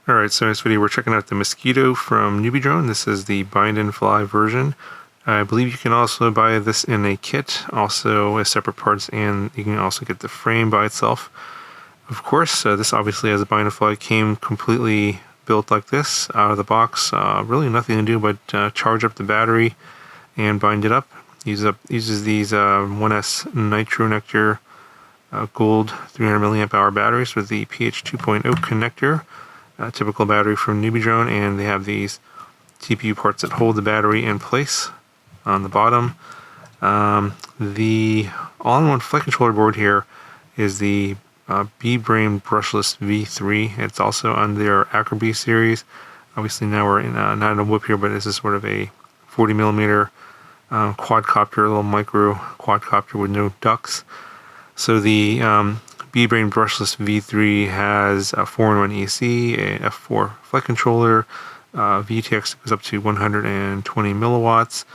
Alright, so in this video we're checking out the Mosquito from NewBeeDrone. This is the bind and fly version. I believe you can also buy this in a kit, also as separate parts, and you can also get the frame by itself. Of course, this obviously as a bind and fly came completely built like this, out of the box. Really nothing to do but charge up the battery and bind it up. Uses these 1S Nitro Nectar gold 300 milliamp hour batteries with the pH 2.0 connector. Typical battery from NewBeeDrone, and they have these TPU parts that hold the battery in place on the bottom. The all-in-one flight controller board here is the BeeDrone Brushless V3. It's also on their Acro B series. Obviously now we're in not in a whoop here, but this is sort of a 40 millimeter quadcopter, a little micro quadcopter with no ducts. So the BeeDrone Brushless V3 has a 4-in-1 AC, a F4 flight controller, VTX goes up to 120 milliwatts,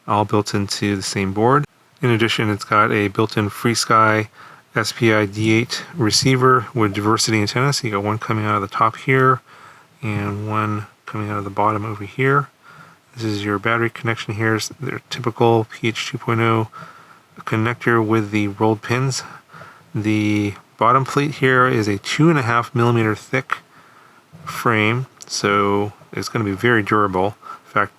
all built into the same board. In addition, it's got a built-in FreeSky SPI D8 receiver with diversity antenna, so you got one coming out of the top here and one coming out of the bottom over here. This is your battery connection here. It's their typical pH 2.0 connector with the rolled pins. The bottom plate here is a 2.5 millimeter thick frame, so it's going to be very durable. In fact,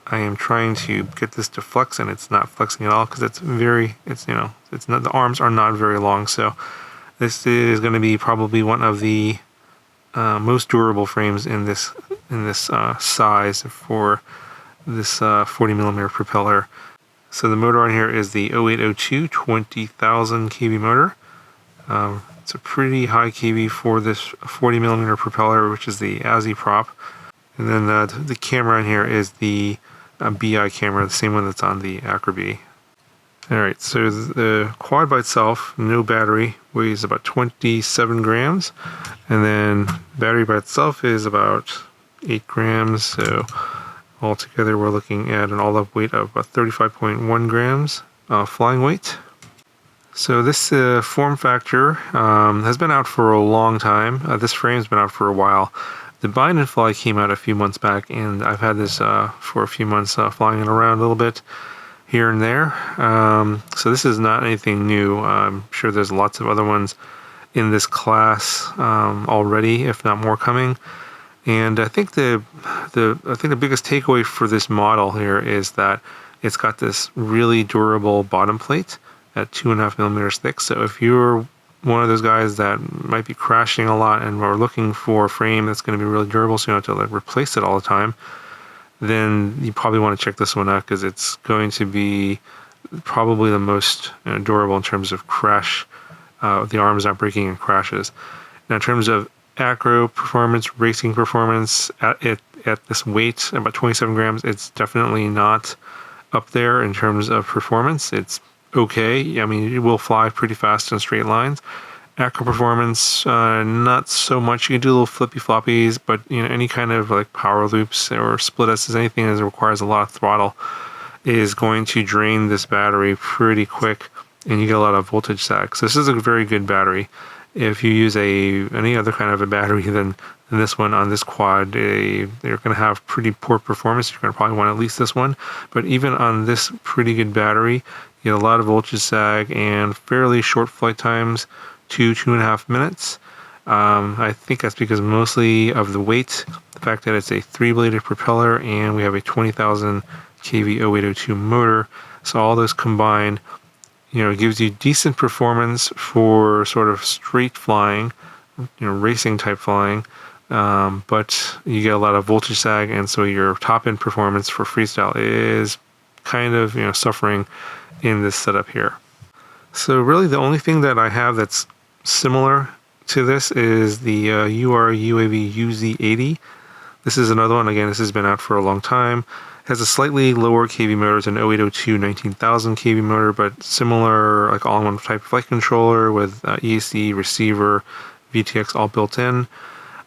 I am trying to get this to flex, and it's not flexing at all because it's not, the arms are not very long. So this is going to be probably one of the most durable frames in this size for this 40 millimeter propeller. So the motor on here is the 0802 20,000 kV motor. It's a pretty high kV for this 40 millimeter propeller, which is the ASI prop. And then the camera in here is the BI camera, the same one that's on the Acro B. Alright, so the quad by itself, no battery, weighs about 27 grams. And then battery by itself is about 8 grams. So altogether we're looking at an all-up weight of about 35.1 grams flying weight. So this form factor has been out for a long time. This frame's been out for a while. The bind and fly came out a few months back, and I've had this for a few months, flying it around a little bit here and there. So this is not anything new. I'm sure there's lots of other ones in this class already, if not more coming. And I think the biggest takeaway for this model here is that it's got this really durable bottom plate at 2.5 millimeters thick. So if you're one of those guys that might be crashing a lot and are looking for a frame that's going to be really durable, so you don't have to replace it all the time, then you probably want to check this one out because it's going to be probably the most durable in terms of crash. The arms not breaking in crashes. Now in terms of Acro Performance, racing performance, at this weight, about 27 grams, it's definitely not up there in terms of performance. It's okay. I mean, it will fly pretty fast in straight lines. Acro Performance, not so much. You can do little flippy floppies, but any kind of like power loops or split S's, anything that requires a lot of throttle is going to drain this battery pretty quick, and you get a lot of voltage sag. So this is a very good battery. If you use any other kind of a battery than this one on this quad, they're going to have pretty poor performance. You're going to probably want at least this one. But even on this pretty good battery, you get a lot of voltage sag and fairly short flight times, 2.5 minutes. I think that's because mostly of the weight, the fact that it's a 3-bladed propeller, and we have a 20,000 kV 0802 motor. So all those combined, it gives you decent performance for sort of straight flying, racing type flying, but you get a lot of voltage sag, and so your top end performance for freestyle is kind of suffering in this setup here. So really the only thing that I have that's similar to this is the UAV UZ80. This is another one. Again, this has been out for a long time. Has a slightly lower kV motor. It's an 0802 19,000 kV motor, but similar, like all-in-one type flight controller with EAC, receiver, VTX all built in.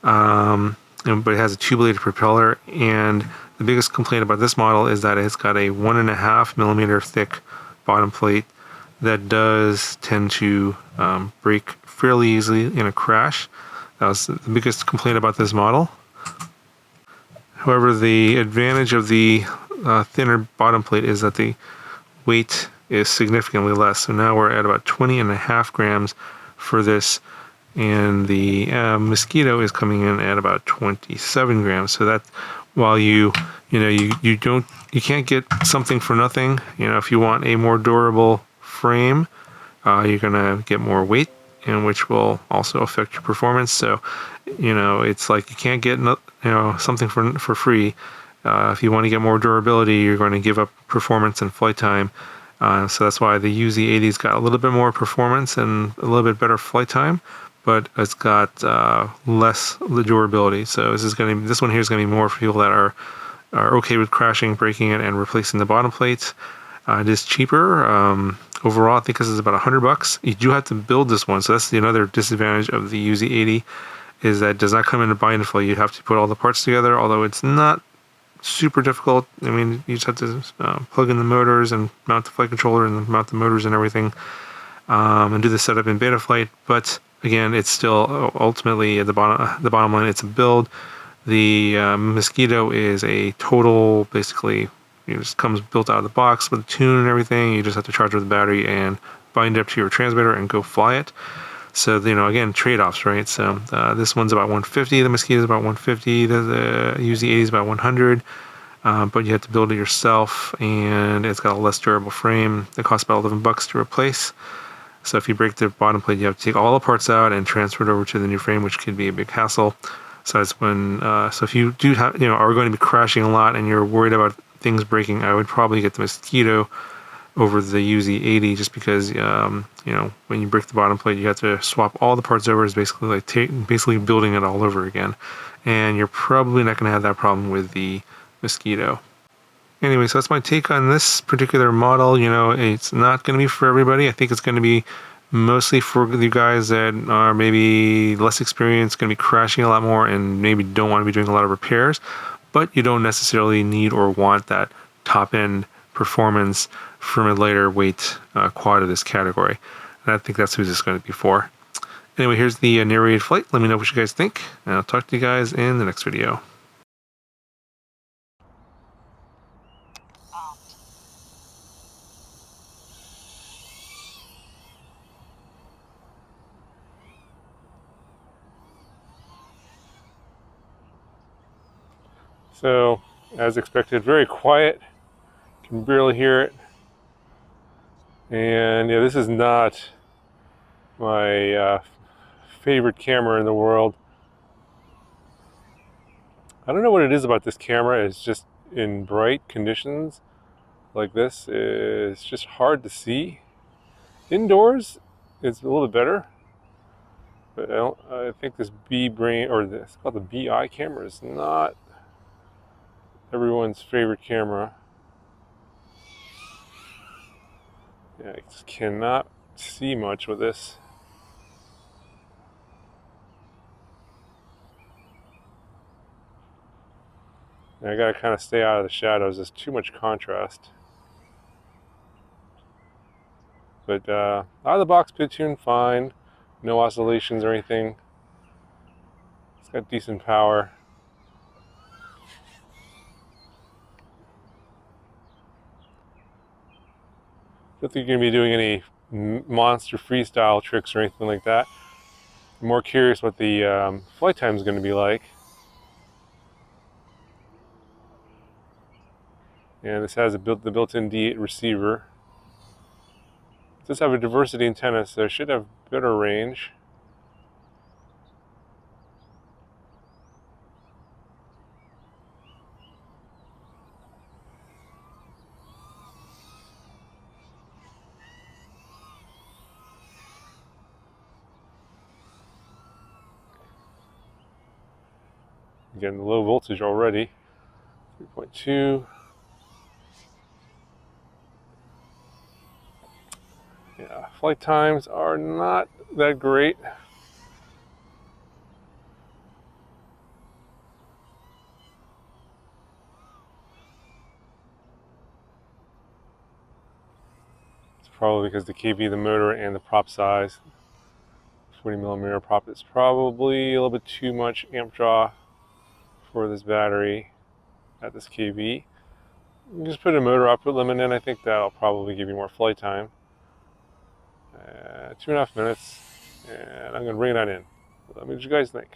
But it has a 2-bladed propeller, and the biggest complaint about this model is that it's got a 1.5 millimeter thick bottom plate that does tend to break fairly easily in a crash. That was the biggest complaint about this model. However, the advantage of the thinner bottom plate is that the weight is significantly less. So now we're at about 20.5 grams for this, and the Mosquito is coming in at about 27 grams. So that while you can't get something for nothing. If you want a more durable frame, you're gonna get more weight, and which will also affect your performance. So it's like you can't get something for free. If you want to get more durability, you're going to give up performance and flight time. So that's why the UZ80's got a little bit more performance and a little bit better flight time, but it's got less durability. So this one here is going to be more for people that are okay with crashing, breaking it, and replacing the bottom plates. It is cheaper. Overall, I think this is about $100. You do have to build this one, so that's another disadvantage of the UZ80, is that it does not come in a bind and fill. You have to put all the parts together, although it's not super difficult. I mean, you just have to plug in the motors and mount the flight controller and mount the motors and everything, and do the setup in Betaflight. But again, it's still ultimately at the bottom line, it's a build. The Mosquito is a total, basically, it just comes built out of the box with a tune and everything. You just have to charge it with the battery and bind it up to your transmitter and go fly it. So, again, trade-offs, right? So this one's about 150, the Mosquito is about 150, the UZ80 is about 100, but you have to build it yourself, and it's got a less durable frame. It costs about $11 to replace. So if you break the bottom plate, you have to take all the parts out and transfer it over to the new frame, which could be a big hassle. So that's so if you do have, are going to be crashing a lot and you're worried about things breaking, I would probably get the Mosquito over the UZ80, just because when you break the bottom plate, you have to swap all the parts over. It's basically like basically building it all over again, and you're probably not going to have that problem with the Mosquito. Anyway, so that's my take on this particular model. It's not going to be for everybody. I think it's going to be mostly for you guys that are maybe less experienced, going to be crashing a lot more, and maybe don't want to be doing a lot of repairs, but you don't necessarily need or want that top-end performance from a lighter weight quad of this category. And I think that's who this is going to be for. Anyway, here's the narrated flight. Let me know what you guys think, and I'll talk to you guys in the next video. So, as expected, very quiet. Can barely hear it. And this is not my favorite camera in the world. I don't know what it is about this camera. It's just in bright conditions like this, it's just hard to see. Indoors, it's a little bit better. But I think this B-Brain, or it's called the BI camera, is not everyone's favorite camera. Yeah, I just cannot see much with this. And I gotta kind of stay out of the shadows. There's too much contrast. But out of the box, pit tune fine. No oscillations or anything. It's got decent power. Don't think you're gonna be doing any monster freestyle tricks or anything like that. I'm more curious what the flight time is gonna be like. And this has the built-in D8 receiver. It does have a diversity antenna, so it should have better range. Again, the low voltage already. 3.2. Yeah, flight times are not that great. It's probably because the KB, the motor, and the prop size. 40mm prop is probably a little bit too much amp draw for this battery. at this KV. You just put a motor output limit in. I think that'll probably give you more flight time. 2.5 minutes, and I'm going to bring that in. Let me know what you guys think.